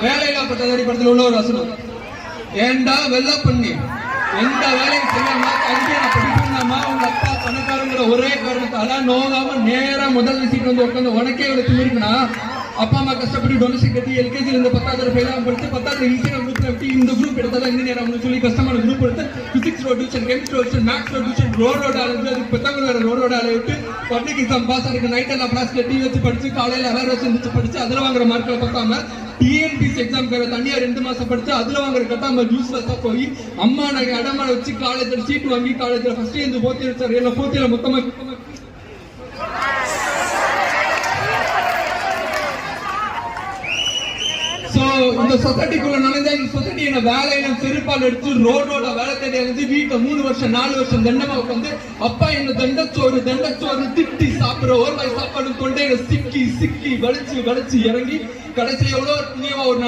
வேலையில்லா பட்டதாரி படத்துல உள்ள ஒரு வசனம், ஏண்டா வெள்ள பண்ணி எந்த வேலையும் செய்யாம கல்வி படிக்கணும்னாமா உங்க அப்பா பணக்காரங்கிற ஒரே காரணத்தால நோகாம நேரா முதல் சீட் வந்து உட்காந்து உனக்கே இவ்வளவு திமிருக்குன்னா அப்பா அம்மா கஷ்டப்பட்டு டொனேஷன் கட்டி எல்கேஜில இருந்து 10th ஃபெயிலாம் படிச்சு 10th ஈஸியான குரூப்ல விட்டு இந்த குரூப் எடுத்தாலும் இன்ஜினியர் ஆகணும்னு சொல்லி கஷ்டமான குரூப் எடுத்து physics tuition, chemistry tuition, maths tuition, ரோடோட அளவு அதுக்கு பெத்தவங்க வேற ரோடோட அளவு விட்டு பப்ளிக் எக்ஸாம் பாஸ் ஆகிருக்கு. நைட் எல்லாம் கிளாஸ்ல டீ வச்சு படிச்சு காலையில வேற வச்சு படிச்சு அதுல வாங்குற மார்க்ல பார்க்காம டிஎன்பிசி எக்ஸாம் தனியா 2 மாசம் படிச்சு அதுல வாங்குற கட்டாம யூஸ்லெஸ்ஸா போய் அம்மா நாங்க அடமான வச்சு காலேஜ்ல சீட் வாங்கி காலேஜ்ல first year 4th year sir என்ன 4th இயர்ல மொத்தமா இந்த சொசைட்டிக்குள்ள நுழைஞ்சா இந்த சொசைட்டி என்ன வேலையில செருப்பால் எடுத்து ரோடோட வேலை தேடி அழிஞ்சு வீட்டை 3 வருஷம் 4 வருஷம் தண்டமா உட்காந்து அப்பா என்ன தண்டச்சோறு திட்டி சாப்பிடுற ஒரு வாய் சாப்பாடு கொண்டே சிக்கி வலிச்சு இறங்கி கடைசியில எவ்வளவு புண்ணியமா ஒரு